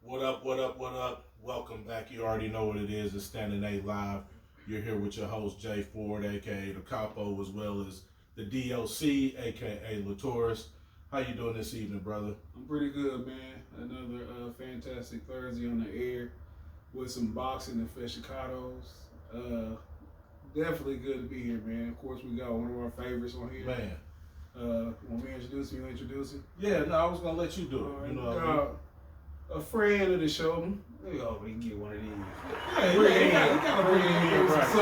What up, what up, what up? Welcome back. You already know what it is. It's Standing A Live. You're here with your host, Jay Ford, aka The Capo, as well as the DOC, aka Latourus. How you doing this evening, brother? I'm pretty good, man. Another fantastic Thursday on the air with some boxing aficionados. Definitely good to be here, man. Of course, we got one of our favorites on here. Man. Want me to introduce him? You introduce him? Yeah, no, I was going to let you do it. Right. You know what I mean? A friend of the show. We can get one of these. Yeah, you got to bring him in right.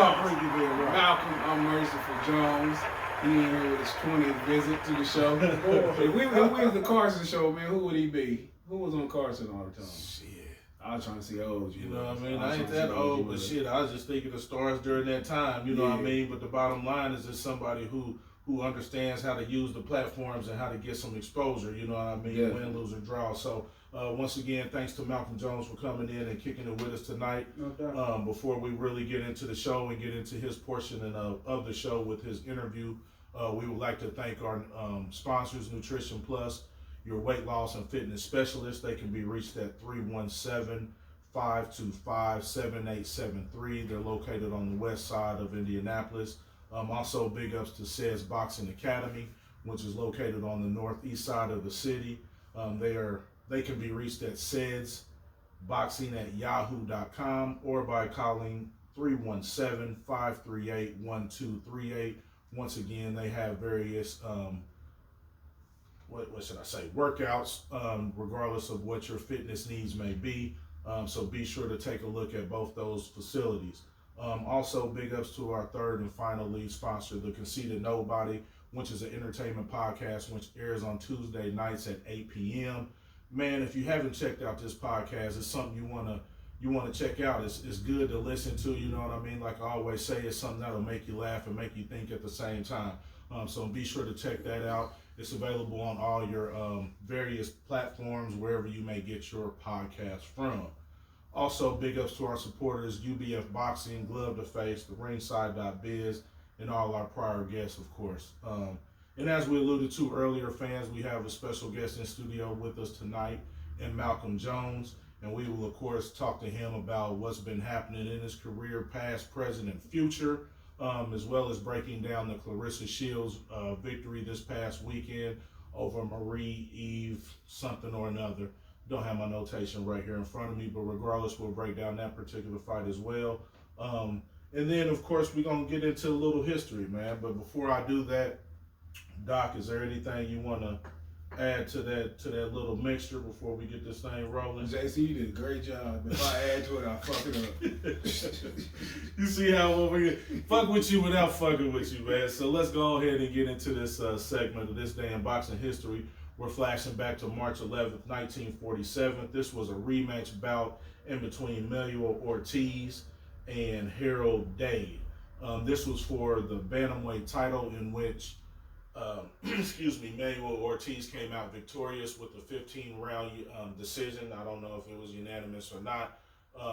Malcolm Unmerciful Jones. He in here with his 20th visit to the show. If we was the Carson show, man, who would he be? Who was on Carson all the time? Shit. I was trying to see how old you know what I mean? I ain't that old, but shit, I was just thinking of stars during that time, you know what I mean? But the bottom line is it's somebody who understands how to use the platforms and how to get some exposure, you know what I mean? Win, lose, or draw. So once again, thanks to Malcolm Jones for coming in and kicking it with us tonight. No doubt. Before we really get into the show and get into his portion of the show with his interview, we would like to thank our sponsors, Nutrition Plus, your weight loss and fitness specialist. They can be reached at 317-525-7873. They're located on the west side of Indianapolis. Also, big ups to Says Boxing Academy, which is located on the northeast side of the city. They can be reached at sedsboxing@yahoo.com or by calling 317-538-1238. Once again, they have various workouts, regardless of what your fitness needs may be. So be sure to take a look at both those facilities. Also, big ups to our third and final lead sponsor, The Conceited Nobody, which is an entertainment podcast which airs on Tuesday nights at 8 p.m. Man, if you haven't checked out this podcast, it's something you wanna check out. It's good to listen to, you know what I mean? Like I always say, it's something that'll make you laugh and make you think at the same time. So be sure to check that out. It's available on all your various platforms, wherever you may get your podcast from. Also, big ups to our supporters, UBF Boxing, Glove to Face, the Ringside.biz, and all our prior guests, of course. And as we alluded to earlier, fans, we have a special guest in studio with us tonight, and Malcolm Jones. And we will, of course, talk to him about what's been happening in his career, past, present, and future, as well as breaking down the Clarissa Shields victory this past weekend over Marie Eve something or another. Don't have my notation right here in front of me, but regardless, we'll break down that particular fight as well. And then, of course, we're going to get into a little history, man. But before I do that, Doc, is there anything you want to add to that little mixture before we get this thing rolling? JC, you did a great job. If I add to it, I'll fuck it up. You see how we fuck with you without fucking with you, man. So let's go ahead and get into this segment of this day in boxing history. We're flashing back to March 11th, 1947. This was a rematch bout in between Manuel Ortiz and Harold Dade. This was for the bantamweight title, in which Manuel Ortiz came out victorious with a 15-round decision. I don't know if it was unanimous or not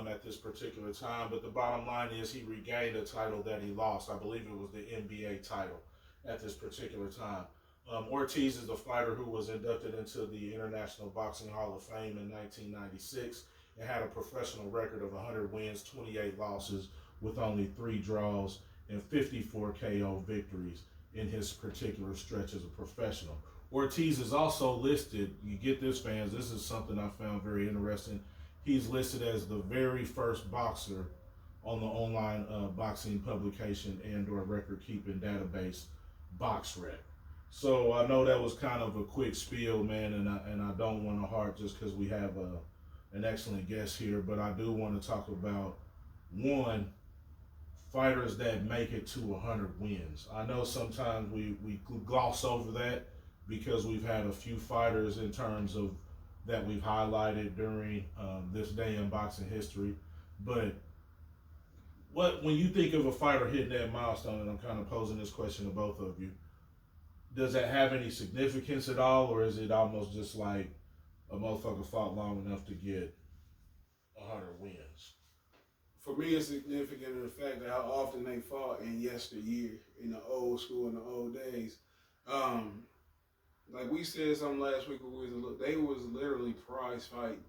at this particular time, but the bottom line is he regained a title that he lost. I believe it was the NBA title at this particular time. Ortiz is a fighter who was inducted into the International Boxing Hall of Fame in 1996 and had a professional record of 100 wins, 28 losses, with only 3 draws and 54 KO victories in his particular stretch as a professional. Ortiz is also listed, you get this, fans, this is something I found very interesting. He's listed as the very first boxer on the online boxing publication and or record-keeping database, BoxRec. So I know that was kind of a quick spiel, man, and I don't want to harp just because we have an excellent guest here, but I do want to talk about, one, fighters that make it to 100 wins. I know sometimes we gloss over that because we've had a few fighters in terms of that we've highlighted during this day in boxing history. But when you think of a fighter hitting that milestone, and I'm kind of posing this question to both of you, does that have any significance at all, or is it almost just like a motherfucker fought long enough to get 100 wins? For me, it's significant in the fact that how often they fought in yesteryear, in the old school, in the old days. Like we said something last week, they was literally prize fighting.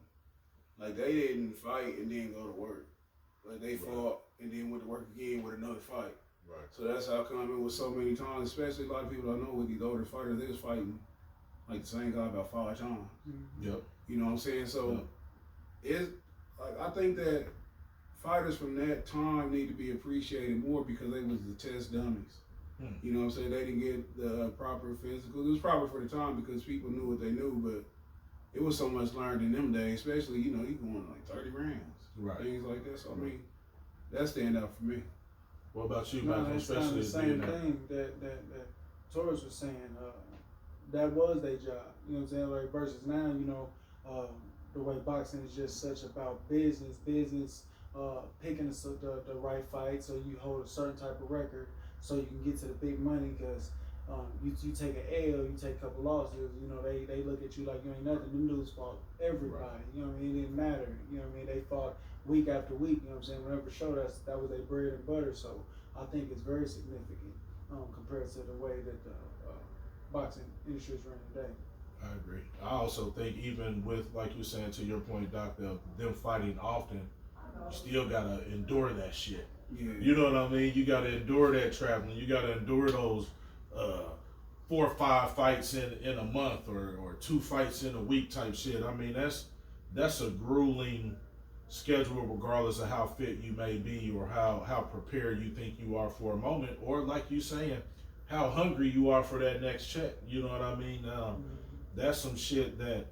Like they didn't fight and then go to work. Like they fought and then went to work again with another fight. Right. So that's how come it was so many times, especially a lot of people I know with these older fighters, they was fighting like the same guy about 5 times. Yep. You know what I'm saying? So it's like I think that fighters from that time need to be appreciated more because they was the test dummies. You know what I'm saying? They didn't get the proper physical. It was proper for the time because people knew what they knew, but it was so much learned in them days, especially, you know, you going like 30 rounds. Right. Things like that. So, I mean, that stand out for me. What about you, No, Malcolm? it's kind of the same thing that Torres was saying. That was their job. You know what I'm saying? Like versus now, you know, the way boxing is just such about business, picking the right fight so you hold a certain type of record so you can get to the big money because you take an L, you take a couple losses, you know, they look at you like you ain't nothing. Them dudes fought everybody. Right. You know what I mean? It didn't matter. You know what I mean? They fought week after week, you know what I'm saying? Whenever show that was their bread and butter. So I think it's very significant compared to the way that the boxing industry is running today. I agree. I also think even with, like you're saying, to your point, Doc, them fighting often, you still gotta endure that shit. Yeah. You know what I mean? You gotta endure that traveling. You gotta endure those 4 or 5 fights in a month or 2 fights in a week type shit. I mean, that's a grueling schedule regardless of how fit you may be or how prepared you think you are for a moment, or like you saying, how hungry you are for that next check. You know what I mean? That's some shit that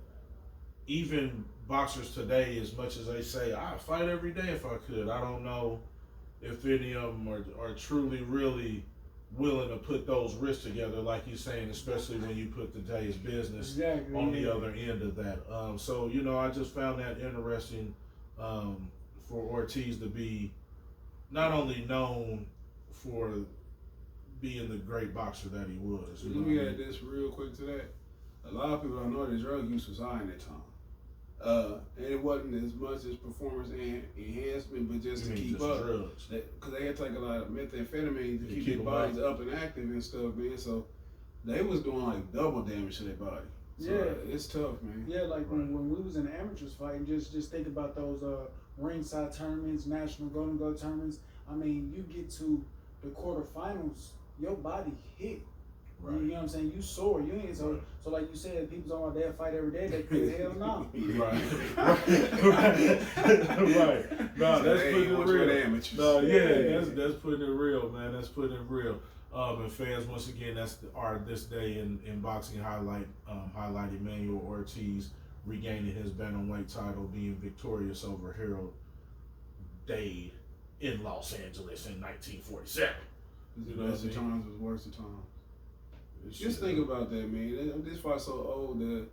even boxers today, as much as they say, I'd fight every day if I could, I don't know if any of them are truly, really willing to put those risks together, like you're saying, especially when you put today's business on the other end of that. So, you know, I just found that interesting for Ortiz to be not only known for being the great boxer that he was. Let me add this real quick to that. A lot of people don't know that drug use was high in that time. And it wasn't as much as performance enhancement, but just to keep up. Because they had to take a lot of methamphetamine to keep their bodies up and active and stuff, man. So they was doing like double damage to their body. So it's tough, man. Yeah, like when we was in the amateurs fighting, just think about those ringside tournaments, national Golden Glove tournaments. I mean, you get to the quarterfinals, your body hit. Right. You know what I'm saying? You sore. You ain't so like you said, people talking about they'll fight every day. They could hell no. Right. No, that's putting it real. No, that's putting it real, man. That's putting it real. And fans, once again, that's this day in boxing highlight Emmanuel Ortiz regaining his bantamweight title, being victorious over Harold Dade in Los Angeles in 1947. The best of times was worst of times. Just think about that, man. This fight's so old that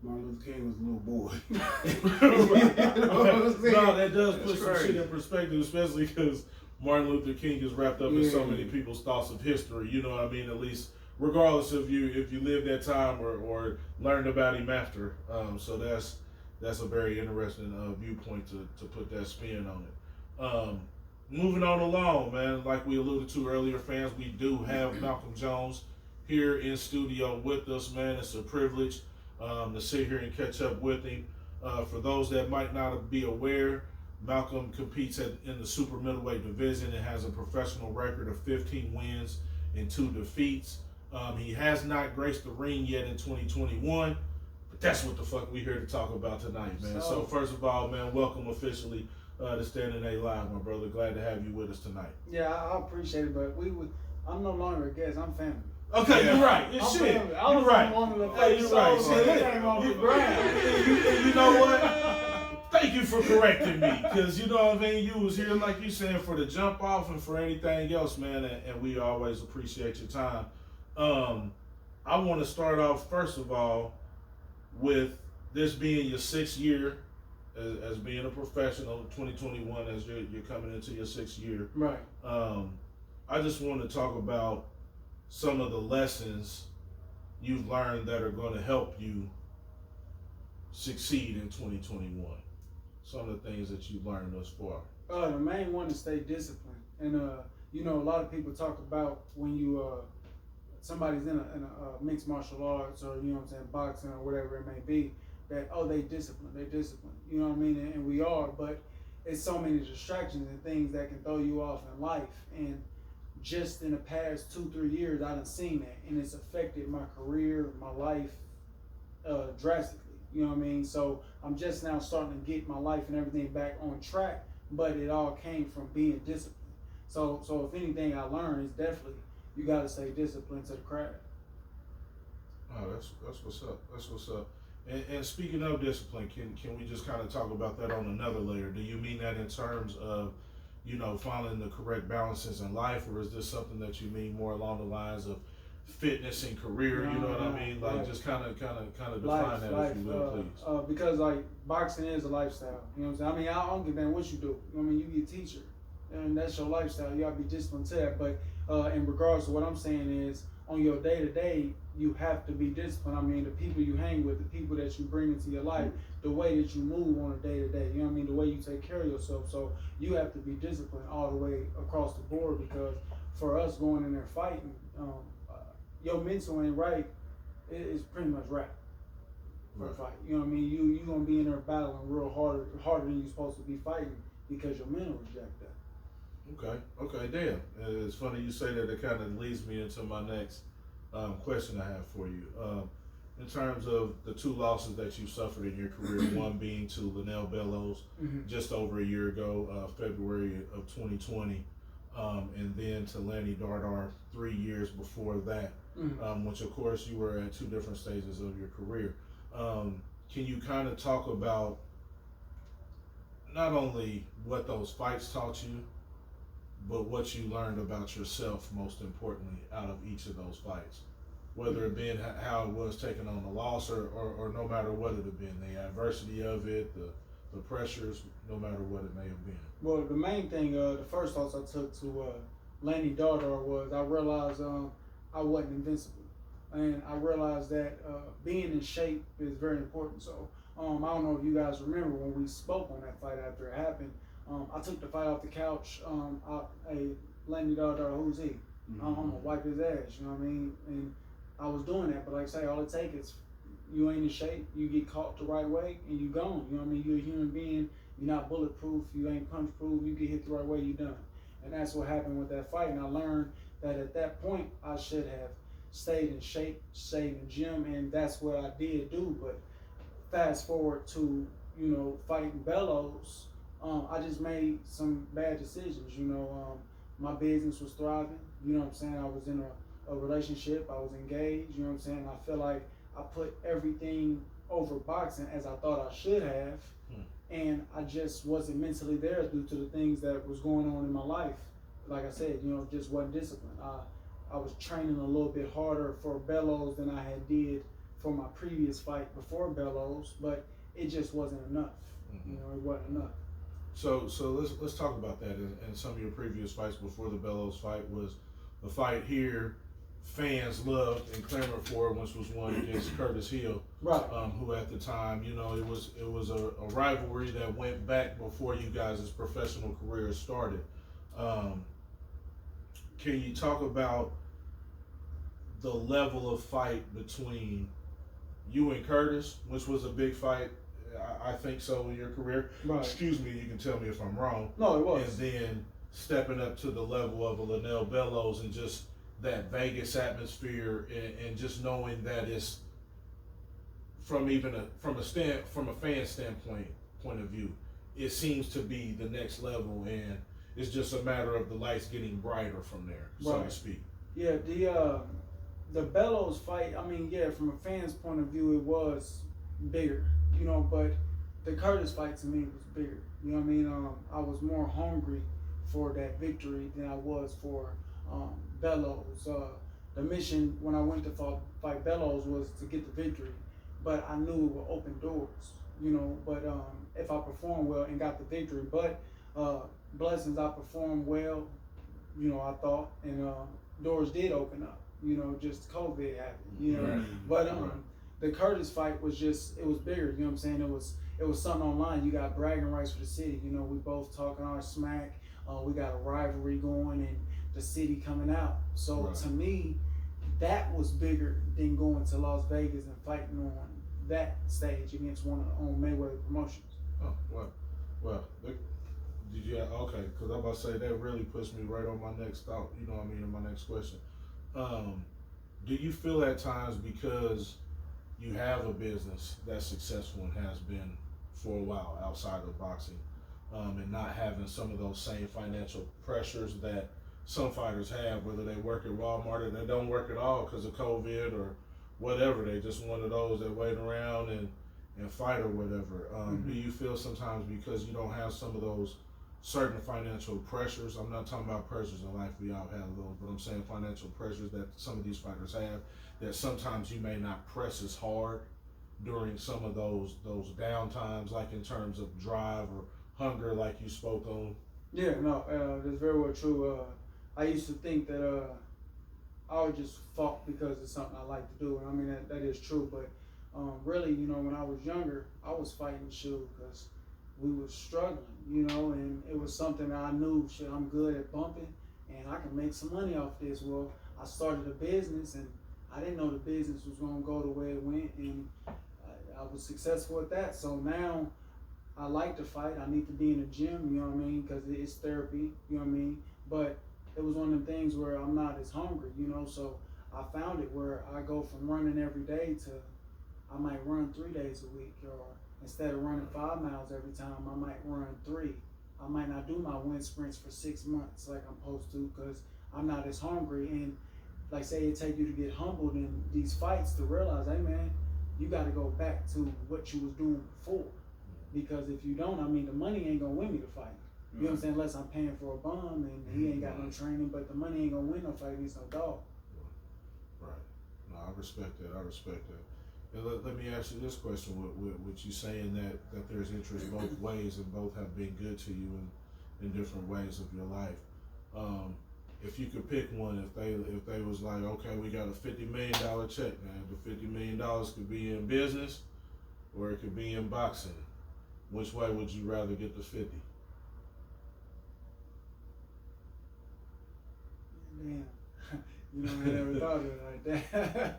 Martin Luther King was a little boy. You know what I'm saying? No, that does put some shit in perspective, especially because Martin Luther King is wrapped up in so many people's thoughts of history. You know what I mean? At least, regardless of if you lived that time or learned about him after. So that's a very interesting viewpoint to put that spin on it. Moving on along, man. Like we alluded to earlier, fans, we do have Malcolm Jones here in studio with us, man. It's a privilege to sit here and catch up with him. For those that might not be aware, Malcolm competes in the super middleweight division and has a professional record of 15 wins and 2 defeats. He has not graced the ring yet in 2021, but that's what the fuck we here to talk about tonight, man. So first of all, man, welcome officially to Standing A Live, my brother. Glad to have you with us tonight. Yeah, I appreciate it, but I'm no longer a guest. I'm family. Okay, you're right. It's shit. You're right. Hey, you're right. And you know what? Thank you for correcting me, because you know what I mean. You was here, like you saying, for the jump off and for anything else, man. And we always appreciate your time. I want to start off first of all with this being your 6th year as being a professional. 2021, as you're coming into your 6th year. Right. I just want to talk about some of the lessons you've learned that are going to help you succeed in 2021. Some of the things that you've learned thus far. The main one is stay disciplined. And you know, a lot of people talk about when you somebody's in a mixed martial arts, or you know what I'm saying, boxing or whatever it may be. that, oh, they disciplined. You know what I mean? And we are, but it's so many distractions and things that can throw you off in life. And just in the past 2-3 years, I done seen that, and it's affected my career, my life, drastically. You know what I mean? So I'm just now starting to get my life and everything back on track, but it all came from being disciplined. So if anything I learned is definitely you got to stay disciplined to the craft. Oh, that's what's up. That's what's up. And speaking of discipline, can we just kind of talk about that on another layer? Do you mean that in terms of, you know, finding the correct balances in life, or is this something that you mean more along the lines of fitness and career? You know what I mean? Like, just kind of define life, that, life, if you will, please. Because like boxing is a lifestyle. You know what I'm saying? I mean, I don't give a damn what you do. You know what I mean? You be a teacher, and that's your lifestyle. You gotta be disciplined to that. But in regards to what I'm saying is, on your day to day, you have to be disciplined. I mean, the people you hang with, the people that you bring into your life, the way that you move on a day to day. You know what I mean? The way you take care of yourself. So you have to be disciplined all the way across the board, because for us going in there fighting, your mental ain't right, it's pretty much right for a fight. You know what I mean? You gonna be in there battling real harder than you're supposed to be fighting, because your mental is jacked up. Okay, damn. It's funny you say that. It kind of leads me into my next question I have for you. In terms of the 2 losses that you suffered in your career, one being to Linnell Bellows just over a year ago, February of 2020, and then to Lanny Dardar 3 years before that, which of course you were at 2 different stages of your career. Can you kind of talk about not only what those fights taught you, but what you learned about yourself, most importantly, out of each of those fights? Whether it been how it was taking on the loss, or no matter what it had been, the adversity of it, the pressures, no matter what it may have been. Well, the main thing, the first loss I took to Lanny Dardar was I realized I wasn't invincible. And I realized that being in shape is very important. So I don't know if you guys remember when we spoke on that fight after it happened. I took the fight off the couch. Hey, Lanny Dardar, who's he? I'm gonna wipe his ass, you know what I mean? And I was doing that, but like I say, all it takes is you ain't in shape, you get caught the right way, and you gone. You know what I mean? You're a human being, you're not bulletproof, you ain't punch proof, you get hit the right way, you done. And that's what happened with that fight. And I learned that at that point, I should have stayed in shape, stayed in the gym, and that's what I did do. But fast forward to, you know, fighting Bellows, I just made some bad decisions. You know, my business was thriving. You know what I'm saying? I was in a relationship. I was engaged. You know what I'm saying? I feel like I put everything over boxing as I thought I should have. And I just wasn't mentally there due to the things that was going on in my life. Like I said, you know, just wasn't disciplined. I was training a little bit harder for Bellows than I had did for my previous fight before Bellows, but it just wasn't enough. You know, it wasn't enough. So let's talk about that. And some of your previous fights before the Bellows fight was the fight here fans loved and clamored for, which was one against Curtis Hill, right? Who at the time, you know, it was a rivalry that went back before you guys' professional careers started. Can you talk about the level of fight between you and Curtis, which was a big fight? I think so in your career. Right. Excuse me, you can tell me if I'm wrong. No, it was. And then stepping up to the level of a Linnell Bellows, and just that Vegas atmosphere, and just knowing that it's from a fan standpoint point of view, it seems to be the next level, and it's just a matter of the lights getting brighter from there, so to speak. Yeah, the Bellows fight, I mean, yeah, from a fan's point of view, it was bigger, you know, but the Curtis fight to me was bigger. You know what I mean? I was more hungry for that victory than I was for Bellows. The mission when I went to fight Bellows was to get the victory, but I knew it would open doors, you know. But if I performed well and got the victory, but blessings, I performed well, you know, I thought, and doors did open up, you know, just COVID happened, you know. Right. But the Curtis fight was just, it was bigger, you know what I'm saying? It was something online. You got bragging rights for the city, you know, we both talking our smack, we got a rivalry going, and the city coming out. So to me, that was bigger than going to Las Vegas and fighting on that stage against one on Mayweather Promotions. Oh, did you? Okay, because I'm about to say that really puts me right on my next thought. You know what I mean? In my next question, do you feel at times because you have a business that's successful and has been for a while outside of boxing, and not having some of those same financial pressures that some fighters have, whether they work at Walmart or they don't work at all because of COVID or whatever, they just one of those that wait around and fight or whatever. Do you feel sometimes because you don't have some of those certain financial pressures, I'm not talking about pressures in life, we all have those, but I'm saying financial pressures that some of these fighters have, that sometimes you may not press as hard during some of those down times, like in terms of drive or hunger, like you spoke on? Yeah, no, that's very well true. I used to think that I would just fought because it's something I like to do, and I mean that is true. But really, you know, when I was younger, I was fighting shoot because we were struggling, you know, and it was something that I knew, shit, I'm good at bumping, and I can make some money off this. Well, I started a business, and I didn't know the business was gonna go the way it went, and I was successful at that. So now I like to fight. I need to be in the gym, you know what I mean, because it's therapy, you know what I mean. But it was one of the things where I'm not as hungry, you know. So I found it where I go from running every day to I might run 3 days a week, or instead of running 5 miles every time, I might run 3. I might not do my wind sprints for 6 months like I'm supposed to because I'm not as hungry. And like say it take you to get humbled in these fights to realize, hey man, you got to go back to what you was doing before. Because if you don't, I mean, the money ain't gonna win me the fight. You know what I'm saying? Unless I'm paying for a bum and he ain't got no training, but the money ain't gonna win no fight against no dog. Right. No, I respect that. And let me ask you this question: with you saying that there's interest both ways and both have been good to you in different ways of your life. If you could pick one, if they was like, okay, we got a $50 million check, man. The $50 million could be in business, or it could be in boxing. Which way would you rather get the 50? Damn. You know, I never thought of it like that.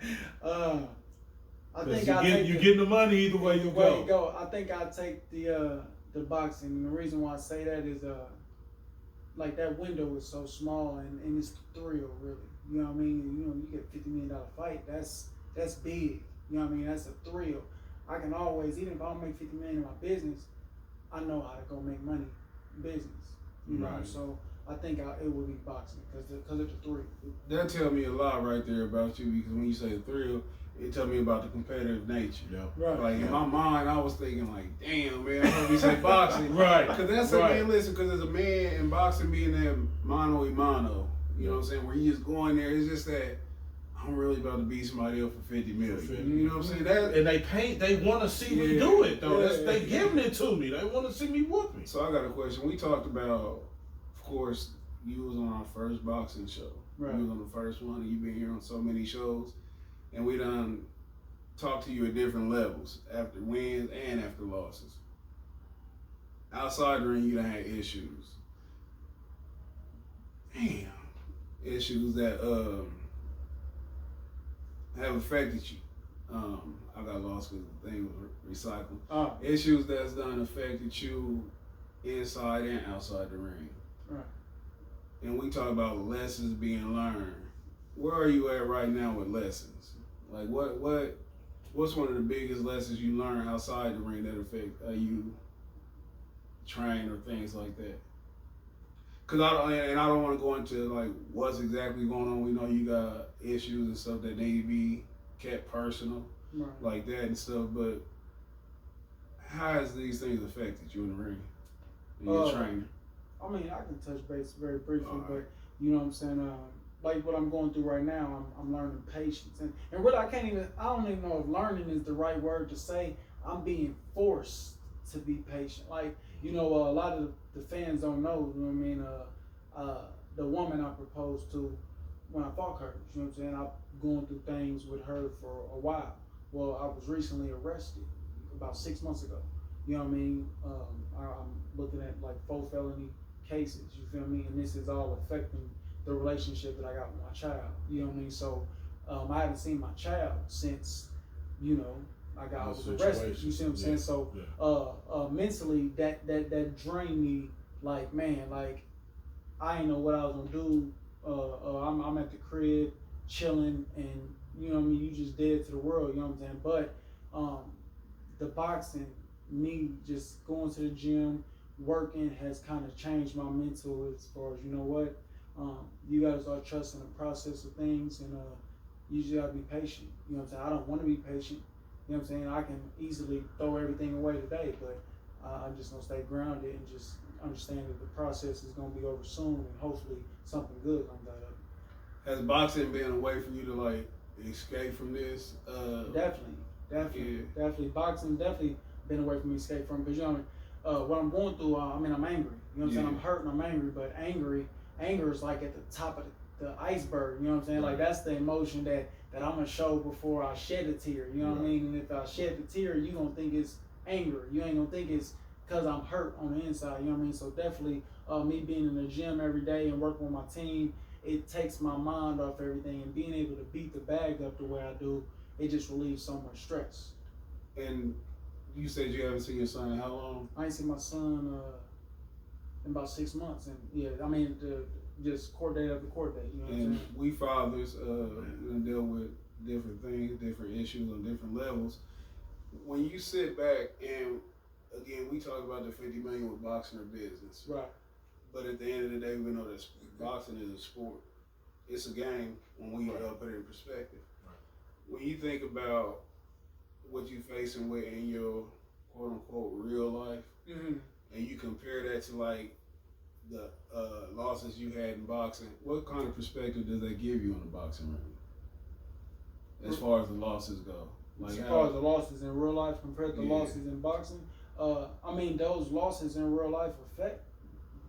I think you're getting the money either way you go. I think I'll take the boxing. And the reason why I say that is like that window is so small and it's the thrill really. You know what I mean? You know, you get a $50 million fight, that's big. You know what I mean? That's a thrill. I can always, even if I don't make $50 million in my business, I know how to go make money in business. You know, so I think it would be boxing because of the thrill. That tell me a lot right there about you, because when you say thrill, it tell me about the competitive nature. Yeah. Right. Like in my mind, I was thinking like, damn man, I heard you say boxing. Right. Because that's a man. Listen, because as a man in boxing, being that mano a mano, you know what I'm saying, where you just go in there, it's just that I'm really about to beat somebody up for $50 million. You know what I'm saying? That, and they want to see me do it though. They giving it to me. They want to see me whoop me. So I got a question. We talked about, of course, you was on our first boxing show. Right. You was on the first one, and you've been here on so many shows, and we done talked to you at different levels, after wins and after losses. Outside the ring, you done had issues. Damn. Issues that have affected you. I got lost because the thing was recycled. Issues that's done affected you inside and outside the ring. Right. And we talk about lessons being learned. Where are you at right now with lessons? Like what's one of the biggest lessons you learned outside the ring that affect you train or things like that? Cause I don't want to go into like what's exactly going on. We know you got issues and stuff that need to be kept personal, like that and stuff. But how has these things affected you in the ring, in your training? I mean, I can touch base very briefly, but you know what I'm saying. Like what I'm going through right now, I'm learning patience, and really I don't even know if learning is the right word to say. I'm being forced to be patient. Like, you know, a lot of the fans don't know, you know what I mean, the woman I proposed to when I fought her, you know what I'm saying, I've gone through things with her for a while. Well, I was recently arrested about 6 months ago, you know what I mean, I'm looking at like 4 felony cases, you feel me, and this is all affecting the relationship that I got with my child, you know what I mean, so I haven't seen my child since, you know, I was arrested. You see what I'm saying? So mentally that drained me. Like, man, like I didn't know what I was gonna do. I'm at the crib chilling, and you know what I mean. You just dead to the world. You know what I'm saying? But the boxing, me just going to the gym, working has kind of changed my mental as far as, you know what, you gotta start trusting the process of things, and you just gotta be patient. You know what I'm saying? I don't want to be patient. You know what I'm saying? I can easily throw everything away today, but I'm just gonna stay grounded and just understand that the process is gonna be over soon, and hopefully something good comes out of it. Has boxing been a way for you to like escape from this? Definitely. Boxing definitely been a way for me to escape from, because you know what I'm going through. I'm angry. You know what I'm saying? I'm hurt and I'm angry, but anger is like at the top of the iceberg. You know what I'm saying? Like that's the emotion that I'm gonna show before I shed a tear. You know what I mean? And if I shed the tear, you gonna think it's anger. You ain't gonna think it's because I'm hurt on the inside. You know what I mean? So definitely, me being in the gym every day and working with my team, it takes my mind off everything, and being able to beat the bag up the way I do, it just relieves so much stress. And you said you haven't seen your son in how long? I ain't seen my son in about 6 months, and I mean just court date after court date. You know what I'm saying? We fathers deal with different things, different issues on different levels. When you sit back, and again, we talk about the 50 million with boxing or business, right? But at the end of the day, we know that boxing is a sport. It's a game when we put it in perspective. Right. When you think about what you're facing with in your quote unquote real life, and you compare that to like the losses you had in boxing, what kind of perspective does that give you on the boxing ring? As far as the losses go, like as far as the losses in real life compared to losses in boxing, I mean those losses in real life affect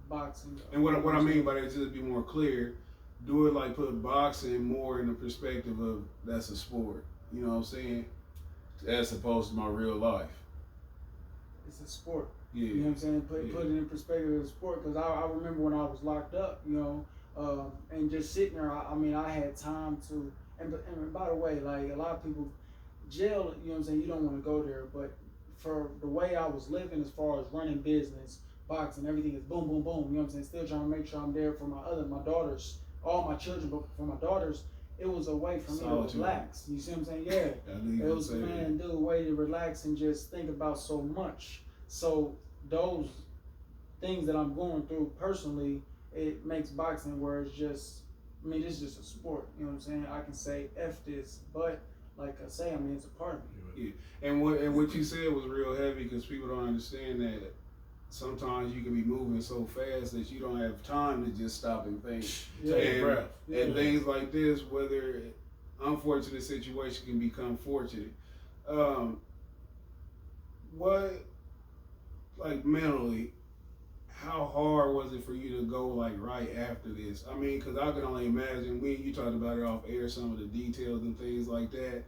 boxing. And what I mean by that, just to be more clear, do it like put boxing more in the perspective of that's a sport. You know what I'm saying? As opposed to my real life. It's a sport. Yeah. You know what I'm saying? Put it in perspective of the sport, because I remember when I was locked up, you know, and just sitting there, I mean, I had time to, and by the way, like a lot of people, jail, you know what I'm saying, you don't want to go there, but for the way I was living as far as running business, boxing, everything is boom, boom, boom, you know what I'm saying, still trying to make sure I'm there for my daughters, all my children, but for my daughters, it was a way for me to relax. You see what I'm saying? Yeah. It was, man, dude, a way to relax and just think about so much. So those things that I'm going through personally, it makes boxing where it's just, I mean, it's just a sport. You know what I'm saying? I can say F this, but like I say, I mean, it's a part of me. Yeah. And what you said was real heavy, because people don't understand that sometimes you can be moving so fast that you don't have time to just stop and think. Take a breath. And things like this, whether unfortunate situation can become fortunate. What, like mentally, how hard was it for you to go like right after this? I mean, because I can only imagine, you talked about it off air, some of the details and things like that.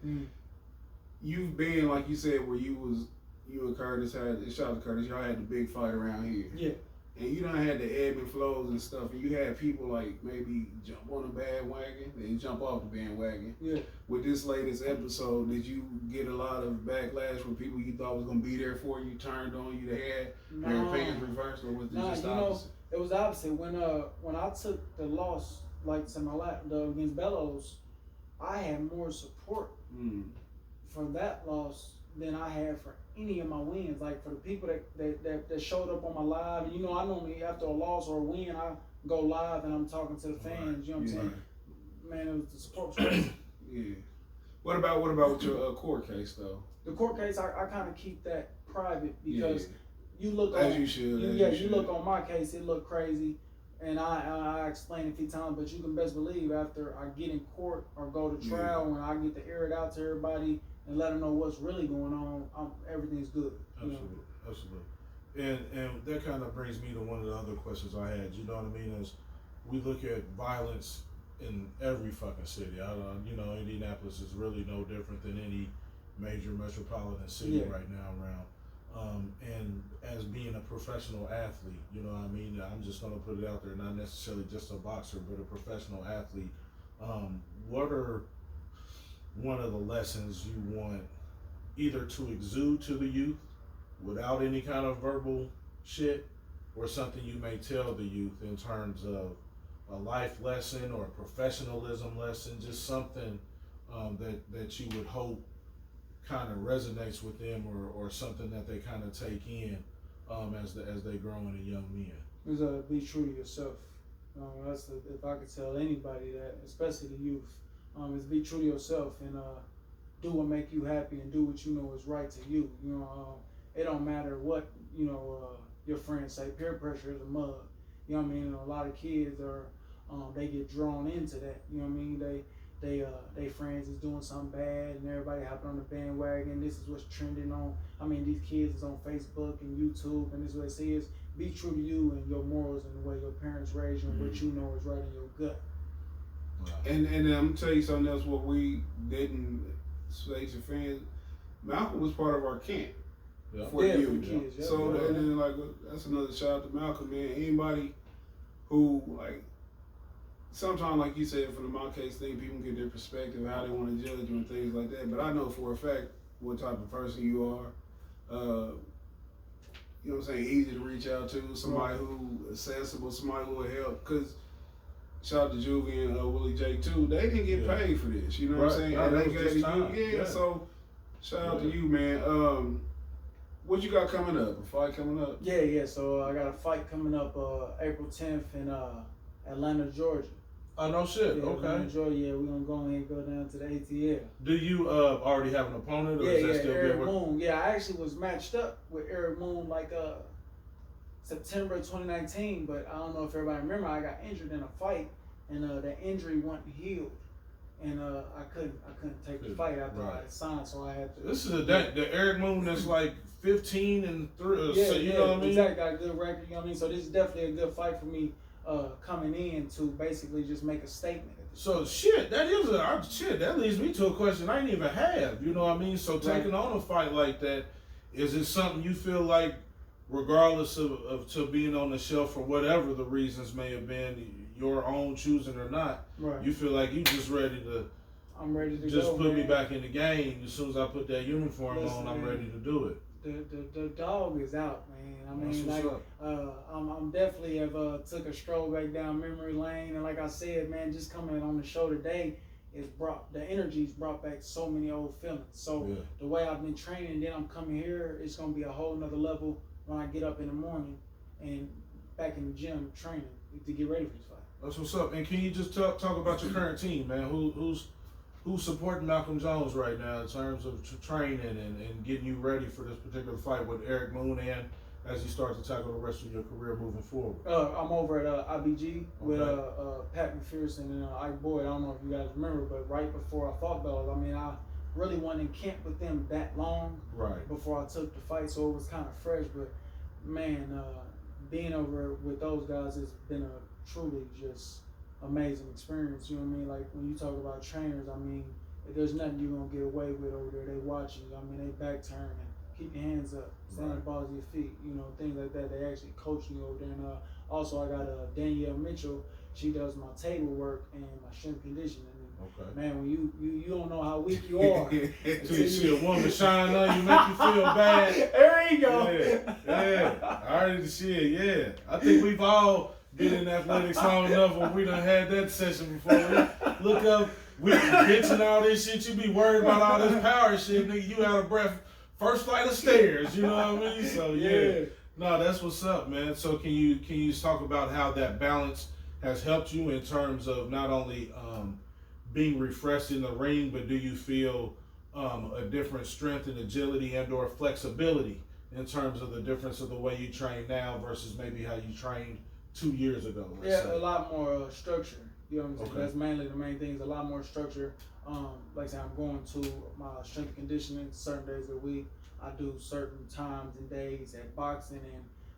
You've been, like you said, where you and Curtis shout out to Curtis, y'all had the big fight around here. Yeah. And you done had the ebb and flows and stuff, and you had people like maybe jump on the bandwagon, then jump off the bandwagon. Yeah. With this latest episode, did you get a lot of backlash from people you thought was gonna be there for you, turned on you, they had their opinions reversed, or was it just the opposite? It was the opposite. When I took the loss, like to my against Bellows, I had more support for that loss than I had for any of my wins. Like for the people that showed up on my live, and you know, I normally after a loss or a win, I go live and I'm talking to the fans. You know what I'm saying? Man, it was the support. Yeah. What about with your court case though? The court case, I kind of keep that private, because you look as on, you should. You look on my case, it looked crazy, and I explained it a few times, but you can best believe after I get in court or go to trial, when I get to air it out to everybody and let them know what's really going on, everything's good. Absolutely. And that kind of brings me to one of the other questions I had. You know what I mean? As we look at violence in every fucking city, you know, Indianapolis is really no different than any major metropolitan city right now around. And as being a professional athlete, you know what I mean? I'm just going to put it out there, not necessarily just a boxer, but a professional athlete. What are one of the lessons you want either to exude to the youth without any kind of verbal shit, or something you may tell the youth in terms of a life lesson or a professionalism lesson, just something that you would hope kind of resonates with them, or something that they kind of take in as they grow into young men. Is be true to yourself. If I could tell anybody that, especially the youth, is be true to yourself and do what make you happy and do what you know is right to you. You know, it don't matter what your friends say. Peer pressure is a mug. You know what I mean? And a lot of kids are they get drawn into that. You know what I mean? They friends is doing something bad and everybody hopping on the bandwagon. This is what's trending on. I mean, these kids is on Facebook and YouTube, and this is what it says. Be true to you and your morals and the way your parents raised you and what you know is right in your gut. Wow. And I'm gonna tell you something else. What we didn't say to fans, Malcolm was part of our camp for you. Kids, yeah. So and then like that's another shout out to Malcolm, man. Anybody who like sometimes, like you said, from my case, think people get their perspective, how they want to judge you and things like that. But I know for a fact what type of person you are. You know what I'm saying? Easy to reach out to, somebody who accessible, somebody who will help. Cause shout out to Juvie and Willie J too. They didn't get paid for this. You know what I'm saying? No, and they gave you, So shout out to you, man. What you got coming up? A fight coming up? Yeah. So I got a fight coming up April 10th in Atlanta, Georgia. Oh, no shit. Yeah, Okay. Atlanta, Georgia. Yeah, we're gonna go ahead and go down to the ATL. Do you already have an opponent, or is that still Eric being Moon. Yeah, I actually was matched up with Eric Moon like September 2019, but I don't know if everybody remember. I got injured in a fight, and the injury wasn't healed, and I couldn't take the fight after I had signed, so I had to. This is the Eric Moon that's like 15 and 3. Yeah, so you know what I mean? Exactly. Got a good record. You know what I mean? So this is definitely a good fight for me. Coming in to basically just make a statement. So that leads me to a question I didn't even have. You know what I mean? So taking on a fight like that, is it something you feel like, regardless of to being on the shelf for whatever the reasons may have been, your own choosing or not, you feel like you just ready to? I'm ready to just go, put man. me back in the game. As soon as I put that uniform on, I'm ready to do it. The dog is out, man. I mean, like, I'm definitely have took a stroll back down memory lane, and like I said, man, just coming on the show today the energy's brought back so many old feelings. So the way I've been training, then I'm coming here, it's gonna be a whole nother level when I get up in the morning and back in the gym training to get ready for this fight. That's what's up. And can you just talk about your current team, man? Who's supporting Malcolm Jones right now in terms of training and getting you ready for this particular fight with Eric Moon, and as you start to tackle the rest of your career moving forward? I'm over at IBG with Pat McPherson and Ike Boyd. I don't know if you guys remember, but right before I fought those, I mean, I really wasn't in camp with them that long before I took the fight, so it was kind of fresh. But man, being over with those guys has been a truly just amazing experience. You know what I mean? Like when you talk about trainers, I mean, if there's nothing you're gonna get away with over there, they watching you. I mean, they back turn and keep your hands up, stand on the balls of your feet, you know, things like that. They actually coach me over there. And also I got Danielle Mitchell. She does my table work and my strength conditioning. And man, when you don't know how weak you are. Until you see a woman shine on you, make you feel bad. There you go. Yeah. I already see it. I think we've all been in athletics long enough where we done had that session before. We look up, we bitching all this shit. You be worried about all this power shit, nigga. You out of breath. First flight of stairs, you know what I mean? So no, that's what's up, man. So can you talk about how that balance has helped you in terms of not only being refreshed in the ring, but do you feel a different strength and agility and or flexibility in terms of the difference of the way you train now versus maybe how you trained 2 years ago? A lot more structure. You know what I'm saying? That's mainly the main thing. Is a lot more structure. Like I said, I'm going to my strength conditioning certain days a week. I do certain times and days at boxing,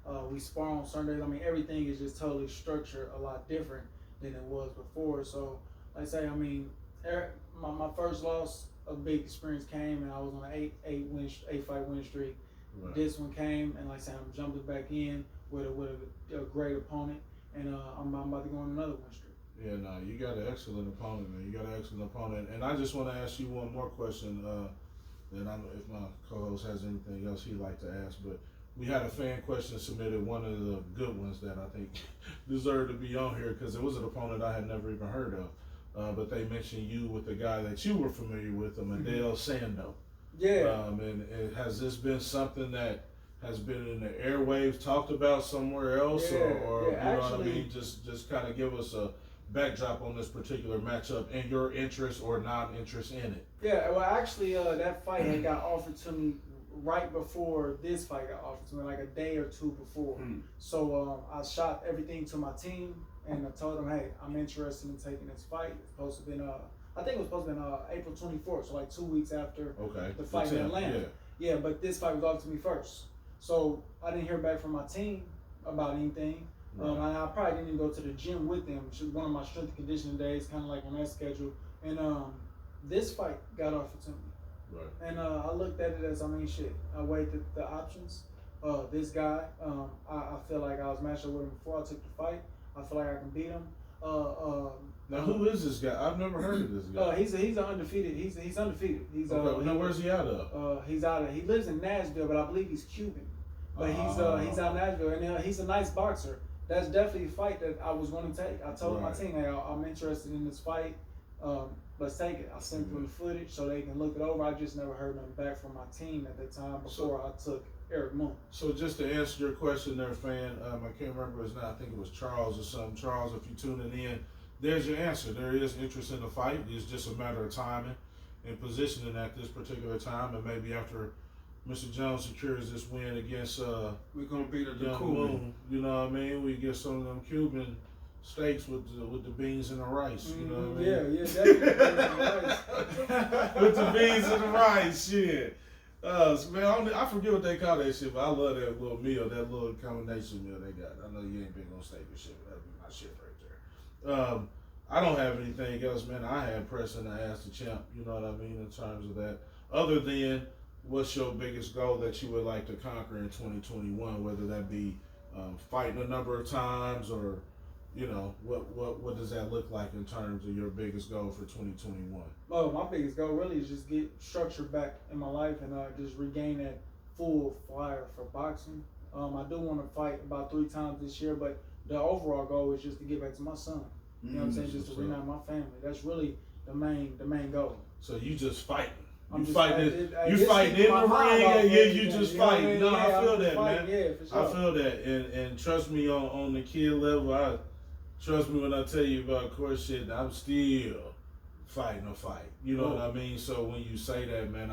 and we spar on certain days. I mean, everything is just totally structured a lot different than it was before. So, like I say, I mean, my first loss, a big experience came, and I was on an 8 fight win streak. This one came, and like I said, I'm jumping back in with a great opponent, and I'm about to go on another win streak. Yeah, no, you got an excellent opponent, man. You got an excellent opponent. And I just want to ask you one more question. And if my co-host has anything else he'd like to ask, but we had a fan question submitted, one of the good ones that I think deserved to be on here because it was an opponent I had never even heard of. But they mentioned you with the guy that you were familiar with, Adele Sando. Yeah. And has this been something that has been in the airwaves, talked about somewhere else, Yeah, or you know actually, what I mean? Just kind of give us a backdrop on this particular matchup and your interest or non-interest in it. Yeah, well, actually, that fight had got offered to me right before this fight got offered to me, like a day or two before. So I shot everything to my team, and I told them, hey, I'm interested in taking this fight. It's supposed to have been, I think it was supposed to have been April 24th, so like 2 weeks after the fight in Atlanta. Yeah, but this fight was offered to me first. So I didn't hear back from my team about anything. Right. I probably didn't even go to the gym with them. It was one of my strength and conditioning days, kind of like on that schedule. And this fight got offered to me. Right. And I looked at it as, I mean, shit. I weighed the options. This guy, I feel like I was matched up with him before I took the fight. I feel like I can beat him. Now, who is this guy? I've never heard of this guy. He's undefeated. He's undefeated. He's okay. Now, where's he out of? He lives in Nashville, but I believe he's Cuban. But he's out in Nashville, and he's a nice boxer. That's definitely a fight that I was going to take. I told my team, hey, I'm interested in this fight. Let's take it. I sent them the footage so they can look it over. I just never heard nothing back from my team at that time before I took Eric Moon. So just to answer your question there, fan, I can't remember his name. I think it was Charles or something. Charles, if you're tuning in, there's your answer. There is interest in the fight. It's just a matter of timing and positioning at this particular time, and maybe after Mr. Jones secures this win against we're gonna beat the Young Cuban. Moon, you know what I mean? We get some of them Cuban steaks with the beans and the rice, you know what I mean? Yeah, definitely. With the beans and the rice, shit. Man, I forget what they call that shit, but I love that little meal, that little combination meal they got. I know you ain't big on steak and shit, but that'd be my shit right there. I don't have anything else, man. I had pressing to ask the champ, you know what I mean, in terms of that. Other than what's your biggest goal that you would like to conquer in 2021, whether that be fighting a number of times or, you know, what does that look like in terms of your biggest goal for 2021? Oh, my biggest goal really is just get structure back in my life and just regain that full fire for boxing. I do want to fight about 3 times this year, but the overall goal is just to get back to my son. You know what I'm saying? Just to reunite my family. That's really the main goal. So you just fighting. You fighting in the ring, you just fighting. No, I feel that, man. Yeah, for sure. I feel that, and trust me on the kid level. Trust me when I tell you about course shit. I'm still fighting a fight. You know what I mean? So when you say that, man,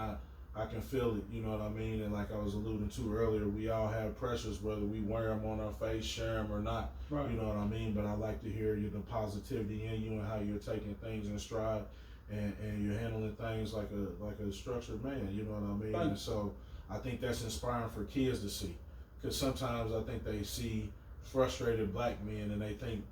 I can feel it. You know what I mean? And like I was alluding to earlier, we all have pressures, whether we wear them on our face, share them or not. Right. You know what I mean? But I like to hear the positivity in you and how you're taking things in stride. And you're handling things like a structured man, you know what I mean? Right. And so I think that's inspiring for kids to see. Because sometimes I think they see frustrated black men and they think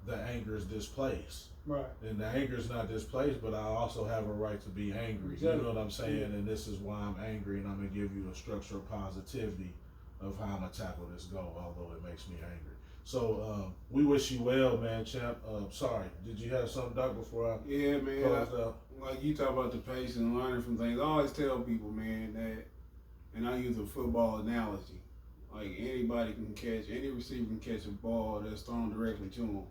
the anger is displaced. Right. And the anger is not displaced, but I also have a right to be angry. Exactly. You know what I'm saying? Yeah. And this is why I'm angry, and I'm going to give you a structure of positivity of how I'm going to tackle this goal, although it makes me angry. So we wish you well, man, champ. Sorry, did you have something, Doc, before I close out? Like you talk about the pace and learning from things. I always tell people, man, that, and I use a football analogy. Like anybody can catch, any receiver can catch a ball that's thrown directly to them.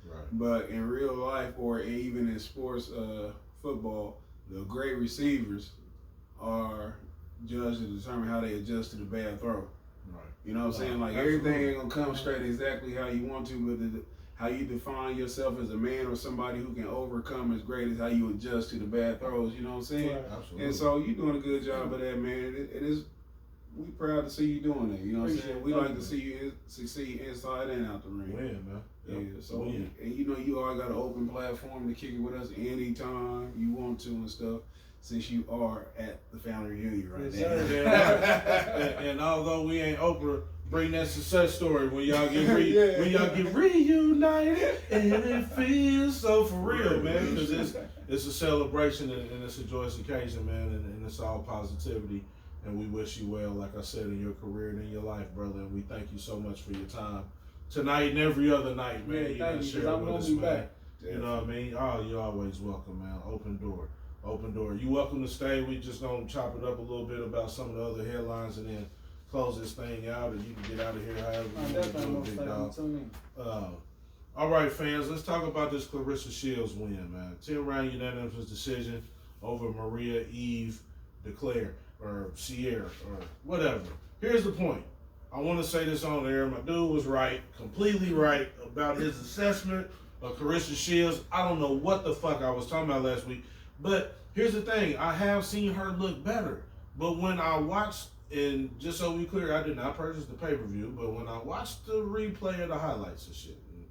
Right. But in real life, or even in sports, football, the great receivers are judged to determine how they adjust to the bad throw. Right. You know what I'm saying? Like everything ain't gonna come straight exactly how you want to, but how you define yourself as a man or somebody who can overcome as great as how you adjust to the bad throws. You know what I'm saying? Right. Absolutely. And so you're doing a good job of that, man. It is. We proud to see you doing that. You know what I'm saying? We like to see you succeed inside and out the ring. Win, man. Yeah. So win. and you know you always got an open platform to kick it with us anytime you want to and stuff. Since you are at the family reunion right now. And although we ain't Oprah, bring that success story when y'all get when y'all get reunited and it feels so for real, man. Because it's a celebration and it's a joyous occasion, man. And it's all positivity. And we wish you well, like I said, in your career and in your life, brother. And we thank you so much for your time tonight and every other night, man. Yeah, you thank you, share because with I'm us, gonna be man. back. You know what I mean? Oh, you're always welcome, man. Open door. open door. You welcome to stay. We just gonna chop it up a little bit about some of the other headlines and then close this thing out, and you can get out of here however you want to do it, big dog. All right, fans, let's talk about this Claressa Shields win, man. 10-round unanimous decision over Maria Eve DeClaire or Sierra or whatever. Here's the point. I want to say this on air. My dude was right, completely right about his assessment of Claressa Shields. I don't know what the fuck I was talking about last week, but here's the thing. I have seen her look better, but when I watched, and just so we clear, I did not purchase the pay-per-view, but when I watched the replay of the highlights and shit, and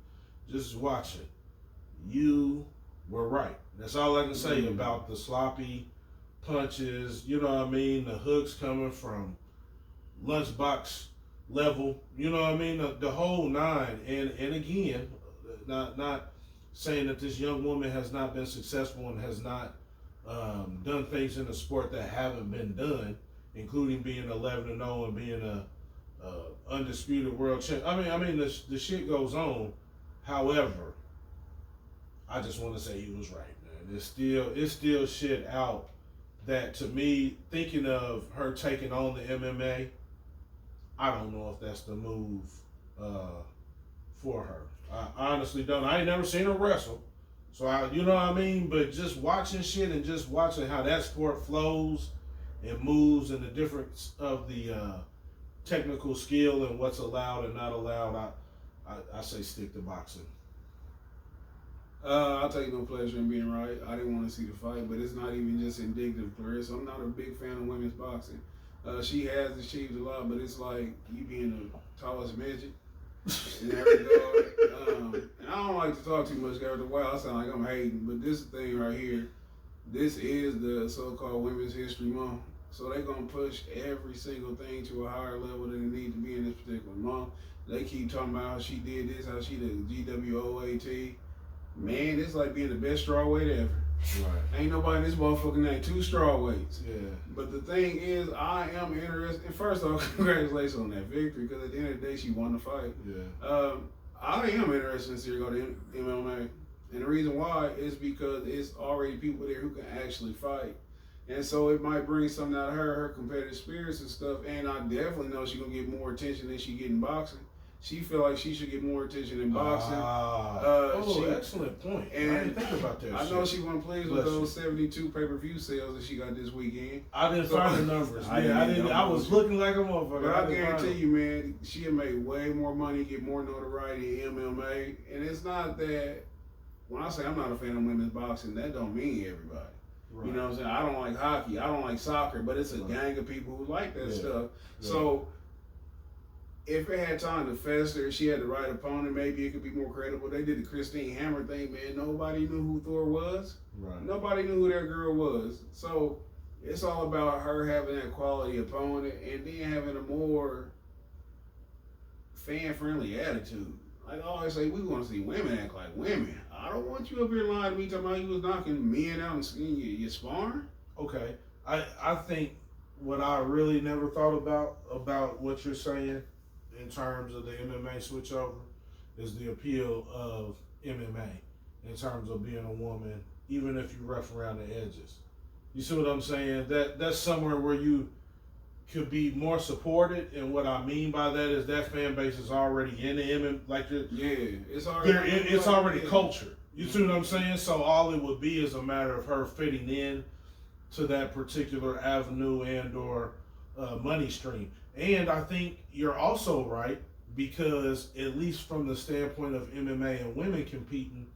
just watch it, you were right. That's all I can say about the sloppy punches, you know what I mean, the hooks coming from lunchbox level, you know what I mean, the whole nine. And again, not saying that this young woman has not been successful and has not done things in the sport that haven't been done, including being 11-0 and being a undisputed world champ. I mean, the shit goes on. However, I just want to say he was right, man. It's still shit out that, to me, thinking of her taking on the MMA, I don't know if that's the move for her. I honestly don't. I ain't never seen her wrestle, so you know what I mean. But just watching shit and just watching how that sport flows and moves and the difference of the technical skill and what's allowed and not allowed, I say stick to boxing. I'll take no pleasure in being right. I didn't want to see the fight, but it's not even just indicative of Claressa. I'm not a big fan of women's boxing. She has achieved a lot, but it's like you being the tallest midget in every regard. And I don't like to talk too much after a while. I sound like I'm hating, but this thing right here, this is the so-called Women's History Month. So they're going to push every single thing to a higher level than it needs to be in this particular month. They keep talking about how she did this, how she did GWOAT. Man, it's like being the best strawweight ever. Right. Ain't nobody in this motherfucker named 2 strawweights. Yeah. But the thing is, I am interested. And first off, congratulations on that victory, because at the end of the day, she won the fight. Yeah. I am interested in seeing her go to MMA. And the reason why is because it's already people there who can actually fight. And so it might bring something out of her competitive spirits and stuff. And I definitely know she's going to get more attention than she get in boxing. She feel like she should get more attention in boxing. Excellent point. And I didn't think about that. I know she wasn't pleased with those 72 pay-per-view sales that she got this weekend. I didn't find the numbers. I was looking like a motherfucker. But I guarantee you, man, she'll make way more money, get more notoriety in MMA. And it's not that, when I say I'm not a fan of women's boxing, that don't mean everybody. Right. You know what I'm saying? I don't like hockey. I don't like soccer, but it's a gang of people who like that stuff. Yeah. So if it had time to fester, she had the right opponent, maybe it could be more credible. They did the Christine Hammer thing, man. Nobody knew who Thor was. Right. Nobody knew who that girl was. So it's all about her having that quality opponent and then having a more fan-friendly attitude. Like I always say, we want to see women act like women. I don't want you up here lying to me talking about you was knocking men out and you sparring. Okay. I think what I really never thought about what you're saying in terms of the MMA switchover is the appeal of MMA in terms of being a woman, even if you rough around the edges. You see what I'm saying? That's somewhere where you could be more supported, and what I mean by that is that fan base is already in the MMA, like it's already culture. You see what I'm saying? So all it would be is a matter of her fitting in to that particular avenue and or money stream. And I think you're also right, because at least from the standpoint of MMA and women competing,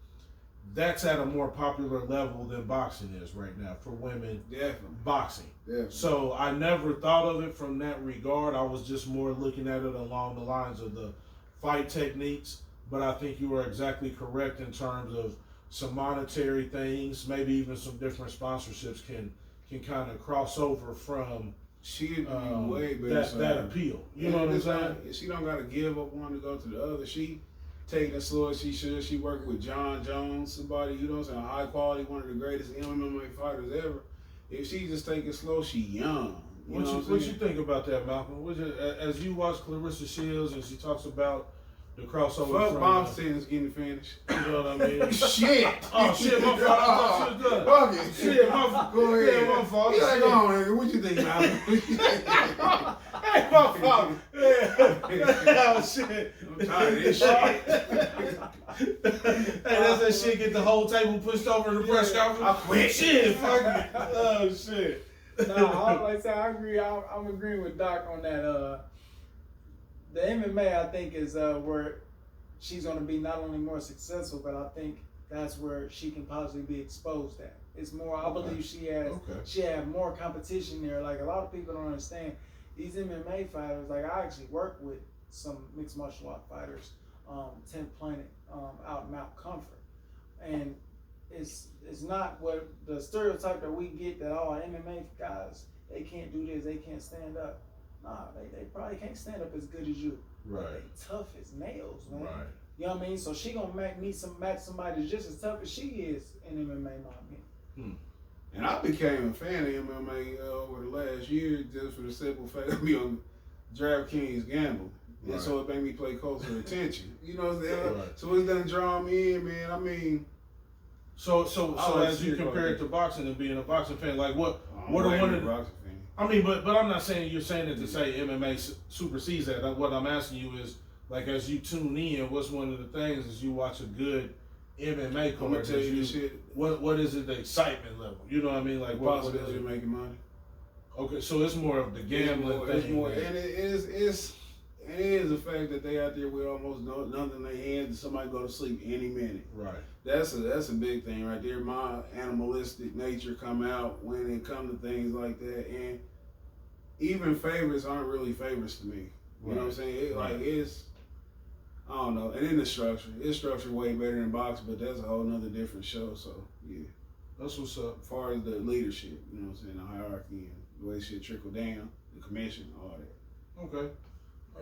that's at a more popular level than boxing is right now for women. Definitely. Boxing. Definitely. So I never thought of it from that regard. I was just more looking at it along the lines of the fight techniques. But I think you are exactly correct in terms of some monetary things, maybe even some different sponsorships can kind of cross over from she'd be way better. That appeal. You know what I'm saying? She don't got to give up one to go to the other. She taking it slow as she should. She working with John Jones, somebody, you know what I'm saying, high quality, one of the greatest MMA fighters ever. If she just take it slow, she young. What you think about that, Malcolm? As you watch Claressa Shields and she talks about The crossover. Fuck Mom's tennis getting finished. You know what I mean? Shit. Oh shit, my fault. I thought she was done. Fuck it. Shit, my fault. Go ahead. Yeah, my fault. He's like, Shit. oh, nigga, what you think, man? Hey, my fault. Yeah. Oh shit. I'm tired of this shit. Hey, that's that shit. Get the whole table pushed over to the press conference. I quit. Shit, fuck it. Oh shit. No, like I said, I agree. I'm agreeing with Doc on that. The MMA, I think, is where she's going to be not only more successful, but I think that's where she can possibly be exposed at. It's more. I believe she had more competition there. Like a lot of people don't understand these MMA fighters. Like I actually work with some mixed martial art fighters, 10th Planet out in Mount Comfort, and it's not what the stereotype that we get that all MMA guys, they can't do this, they can't stand up. Nah, they probably can't stand up as good as you. Right. But they tough as nails, man. Right. You know what I mean? So she gonna match somebody that's just as tough as she is in MMA, And I became a fan of MMA over the last year just for the simple fact of me on DraftKings gamble. Right. And so it made me pay closer attention. You know what I'm saying? Right. So it's done draw me in, man. I mean, So like as you shit compare like it to boxing and being a boxing fan, like what I'm are a one of the, boxing fan. I mean, but I'm not saying you're saying it to say MMA supersedes that. What I'm asking you is, like, as you tune in, what's one of the things as you watch a good MMA I'm gonna card? tell you this shit. What is it? The excitement level. You know what I mean? Like what is Possibility it? of making money. Okay, so it's more of the gambling thing. It's more, and it is the fact that they out there with almost nothing in their hands and somebody go to sleep any minute. Right. That's a big thing right there. My animalistic nature come out when it come to things like that, and even favorites aren't really favorites to me. You know what I'm saying? Like it's, I don't know. And then the structure, it's structured way better than boxing, but that's a whole nother different show. So yeah, That's what's up. as far as the leadership, you know what I'm saying, the hierarchy and the way shit trickle down, the commission, all that.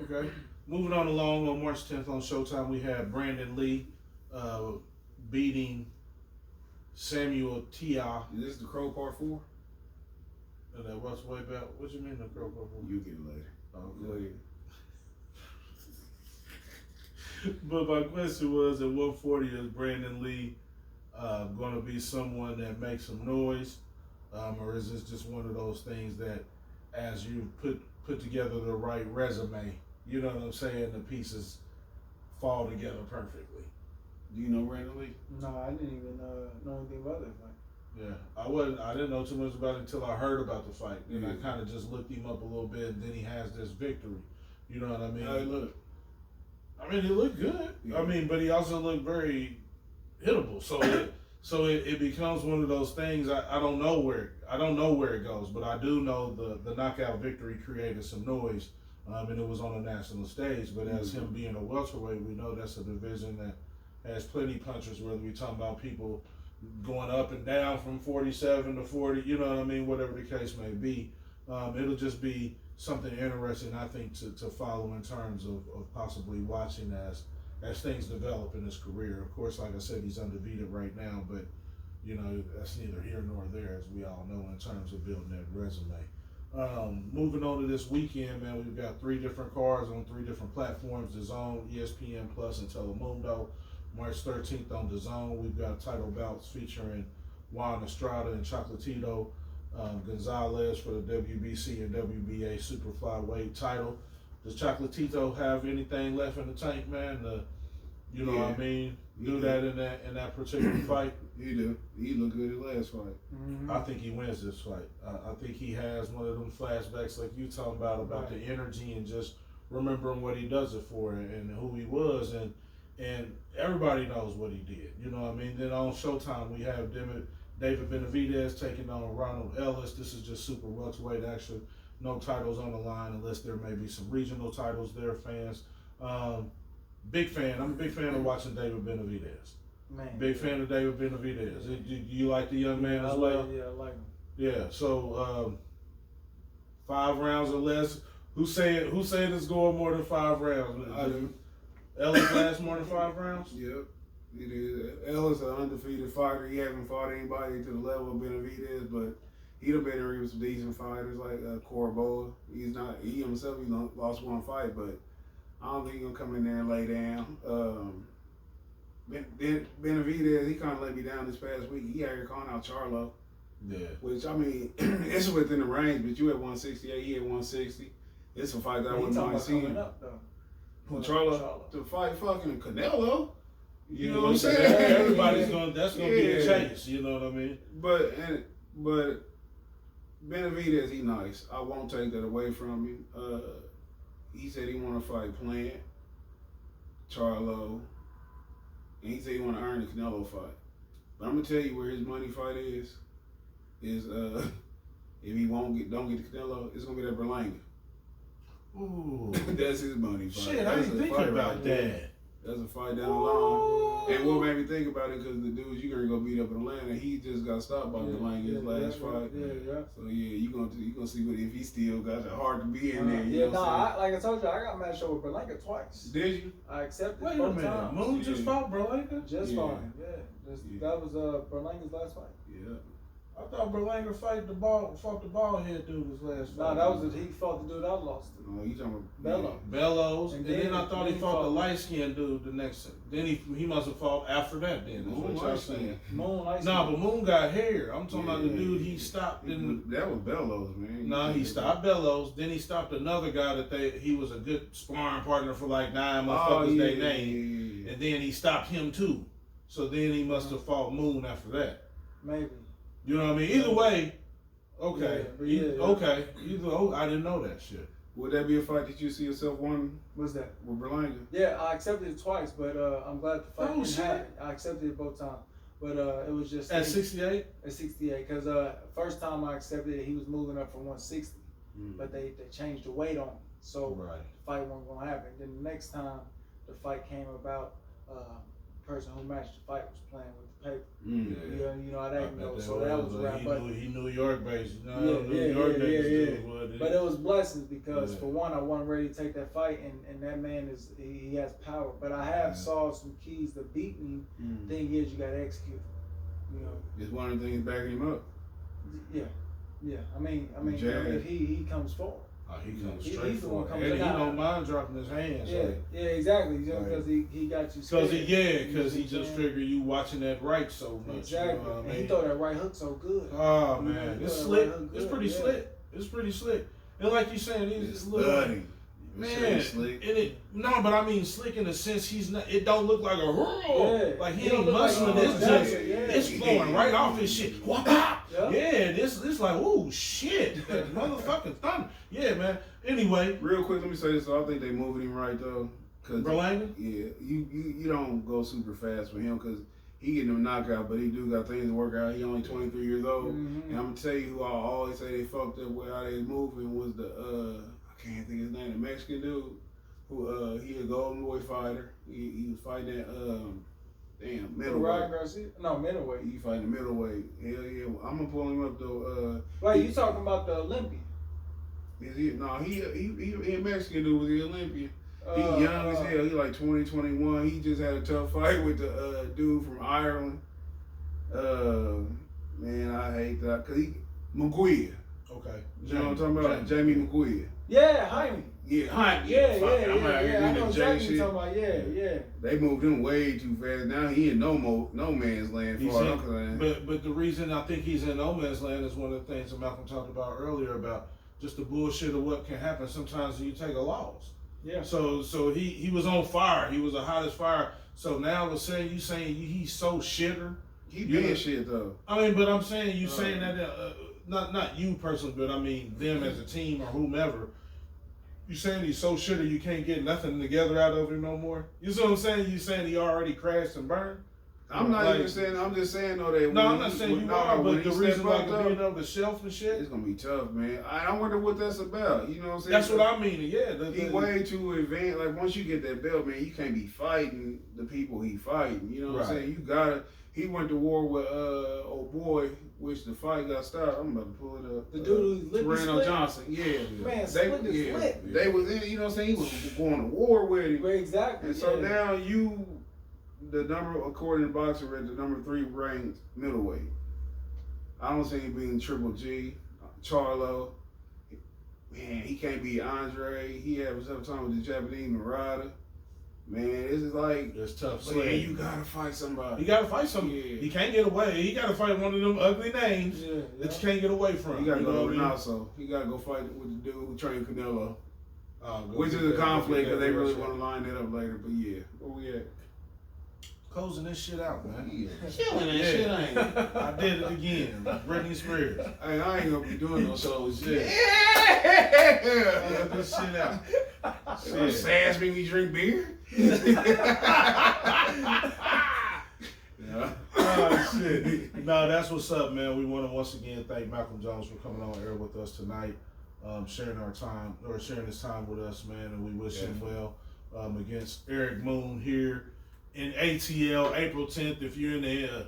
Okay. Moving on along, on March 10th on Showtime, we had Brandon Lee beating Samuel Tia. Is this the Crow Part 4? And that what's way back? What you mean the Crow Part 4? You get it later. Go ahead. But my question was, at 140, is Brandon Lee going to be someone that makes some noise, or is this just one of those things that, as you put together the right resume, you know what I'm saying, the pieces fall together perfectly? Do you know Brandon Lee? No, I didn't even know anything about it. Yeah, I didn't know too much about it until I heard about the fight, and I kind of just looked him up a little bit, and then he has this victory. You know what I mean? How he look? I mean, he looked good. Yeah. I mean, but he also looked very hittable. So it becomes one of those things. I don't know where it goes, but I do know the knockout victory created some noise, and it was on a national stage. But as him being a welterweight, we know that's a division that has plenty punchers. Whether we talking about people going up and down from 47 to 40, you know what I mean, whatever the case may be, it'll just be something interesting, I think, to follow in terms of possibly watching as things develop in his career. Of course, like I said, he's undefeated right now, but you know, that's neither here nor there, as we all know, in terms of building that resume. Moving on to this weekend, man, we've got 3 different cards on 3 different platforms: DAZN, ESPN Plus, and Telemundo. March 13th on DAZN, we've got title bouts featuring Juan Estrada and Chocolatito Gonzalez for the WBC and WBA super flyweight title. Does Chocolatito have anything left in the tank, man? You know what I mean? Do that in that particular fight? He do. He looked good at last fight. Mm-hmm. I think he wins this fight. I think he has one of them flashbacks like you talking about the energy and just remembering what he does it for and who he was, and everybody knows what he did. You know what I mean? Then on Showtime we have David Benavidez taking on Ronald Ellis. This is just super welterweight action. No titles on the line unless there may be some regional titles there, fans. Big fan. I'm a big fan of watching David Benavidez. Man. Big fan of David Benavidez. Do you like the young man as well? Yeah, I like him. Yeah. So 5 rounds or less. Who said it's going more than 5 rounds? I do. Ellis lasts more than 5 rounds? Yep. It is. Ellis an undefeated fighter. He hasn't fought anybody to the level of Benavidez, but he'd have been in ring with some decent fighters like Corboa. He himself, lost one fight, but I don't think he's gonna come in there and lay down. Benavidez, he kind of let me down this past week. He out here calling out Charlo. Yeah. Which, I mean, it's within the range, but you at 168, he at 160. It's a fight that I wouldn't mind seeing. Charlo to fight fucking Canelo. You know what I'm saying? Everybody's that's gonna be the chase. You know what I mean? But Benavidez, he nice. I won't take that away from him. He said he want to fight Plant, Charlo, and he said he want to earn the Canelo fight. But I'm gonna tell you where his money fight is if he don't get the Canelo, it's gonna be that Berlanga. Ooh, that's his money fight. Shit, I didn't think about that. That's a fight down the line. And what made me think about it, because the dudes you gonna go beat up in Atlanta, he just got stopped by Berlanga's last fight. So you gonna see what if he still got the heart to be in there. Like I told you, I got matched up with Berlanga twice. Did you? I accepted. Wait a minute, Moon just fought Berlanga? Just fought him. That was Berlanga's last fight. Yeah. I thought Berlanga fought the ball head dude his last fight. No, that was he fought the dude I lost to. Oh, you talking about Bellows. And then I thought he fought the light skinned dude the next. Then he must have fought after that. Then Moon, what y'all saying? But Moon got hair. I'm talking about the dude he stopped. That was Bellows, man. No, he stopped Bellows. Then he stopped another guy that he was a good sparring partner for like 9 motherfuckers they named. And then he stopped him too. So then he must have fought Moon after that. Maybe. You know what I mean? Either way, okay. Okay. I didn't know that shit. Would that be a fight that you see yourself winning? What's that? With Berlanga? Yeah, I accepted it twice, but I'm glad the fight didn't happen. I accepted it both times. But it was just... At 68? At 68, because first time I accepted it, he was moving up from 160. But they changed the weight on him. So the fight wasn't going to happen. Then the next time the fight came about, the person who matched the fight was playing with the paper. You know how that can go. So that was right. He New York based. But it was blessings because for one, I wasn't ready to take that fight, and that man he has power. But I have saw some keys to beat me. Thing is, you got to execute. You know, it's one of the things backing him up. Yeah. I mean, if he comes forward. Oh, he comes straight he's the one forward. And he don't mind dropping his hands. Yeah, exactly. Because he got you scared. Because he just figured you watching that right so much. Exactly. You know what I mean? And he throw that right hook so good. Oh, man. It's slick. It's pretty slick. It's pretty slick. And like you saying, he's little. Man, but I mean slick in the sense it don't look like like he ain't muscling. It's flowing right off his shit. This like, ooh, shit, that motherfucking thunder. Yeah, man. Anyway, real quick, let me say this. I think they moving him right though. Berlanga? Yeah, you don't go super fast with him because he getting them knockout, but he do got things to work out. He only 23 years old, and I'm gonna tell you who I always say they fucked up with how they moving was the I can't think of his name, the Mexican dude who he a golden boy fighter. He was fighting that middleweight. No, middleweight. He fighting middleweight. Hell yeah, I'm gonna pull him up though. Wait, you talking about the Olympian? Is he? No, he a Mexican dude was the Olympian. He young as hell. He like 20, 21. He just had a tough fight with the dude from Ireland. Man, I hate that because Maguire. Okay. You know what I'm talking about? Jamie Maguire. Yeah, Jaime. Yeah, Jaime. Yeah. I know exactly what you're talking about. Yeah. They moved him way too fast. Now he in no man's land. But the reason I think he's in no man's land is one of the things that Malcolm talked about earlier about just the bullshit of what can happen sometimes when you take a loss. Yeah. So he was on fire. He was the hottest fire. So now we're saying he's so shitter. He been shit though. I mean, but I'm saying you saying that not you personally, but I mean them as a team or whomever. You saying he's so shitter you can't get nothing together out of him no more? You see what I'm saying? You saying he already crashed and burned? I'm not even saying. I'm just saying though that. No, I'm not saying you are, but the reason why being on the shelf and shit, it's gonna be tough, man. I wonder what that's about. You know what I'm saying? That's what I mean. Yeah, he way too advanced. Like once you get that belt, man, you can't be fighting the people he fighting. You know what I'm saying? You gotta. He went to war with old boy, which the fight got started. I'm about to pull it up. The dude who's Serrano Johnson. Yeah, man, they was in. You know what I'm saying? He was going to war with him. Exactly. And so now the number, according to Boxer, the number 3 ranked middleweight. I don't see him being Triple G, Charlo. Man, he can't beat Andre. He had some time with the Japanese Marauder. Man, this is like it's tough. But yeah, you gotta fight somebody. You gotta fight somebody. Yeah. He can't get away. He gotta fight one of them ugly names that you can't get away from. You gotta go with Nassau. You gotta go fight with the dude who trained Canelo. Which is a conflict because they really want to line that up later. But yeah, where we at? Closing this shit out, man. Yeah. Killing that shit, ain't it? I did it again. Britney Spears. Hey, I ain't gonna be doing no shows. Shit. Yeah. Cut this shit out. Shit. Sass make me drink beer? Yeah. Oh, shit. No, that's what's up, man. We want to once again thank Malcolm Jones for coming on air with us tonight, sharing this time with us, man, and we wish him well against Eric Moon here in ATL, April 10th. If you're in the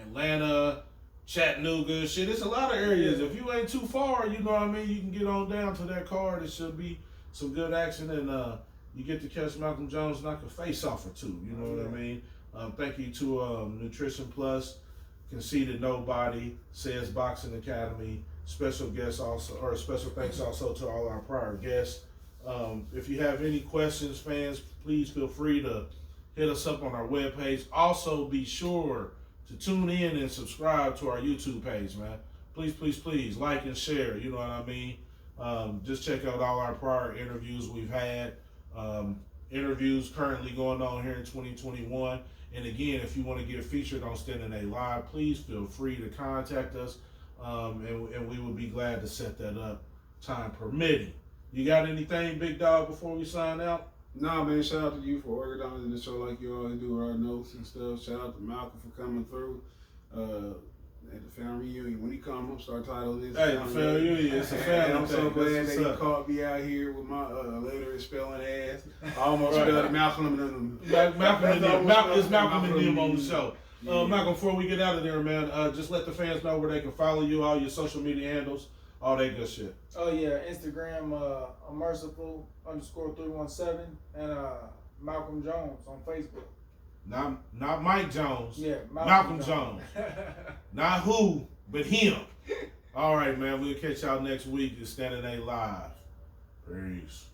Atlanta, Chattanooga, shit, it's a lot of areas. If you ain't too far, you know what I mean, you can get on down to that card. It should be some good action, and you get to catch Malcolm Jones knock a face off or two. You know what I mean? Thank you to Nutrition Plus, Conceited Nobody, Says Boxing Academy. Special guests also, or special thanks also to all our prior guests. If you have any questions, fans, please feel free to hit us up on our webpage. Also, be sure to tune in and subscribe to our YouTube page, man. Please, please, please like and share. You know what I mean? Just check out all our prior interviews we've had. Interviews currently going on here in 2021. And again, if you want to get featured on Standing A Live, please feel free to contact us. And we will be glad to set that up, time permitting. You got anything, Big Dog, before we sign out? Nah, man, shout out to you for organizing the show like you always do with our notes and stuff. Shout out to Malcolm for coming through. At the family reunion. When he come, I'm start titling this. Hey, the family reunion, it's a family. I'm so glad that he caught me out here with my letter spelling ass. I almost spelled Malcolm and them. Malcolm and them. It's Malcolm and them on the show. Yeah. Malcolm, before we get out of there, man, just let the fans know where they can follow you, all your social media handles, all that good shit. Oh yeah, Instagram, Unmerciful _317, and Malcolm Jones on Facebook. Not Mike Jones. Yeah, Malcolm Jones. Not who, but him. All right, man. We'll catch y'all next week. It's Standing A Live. Peace.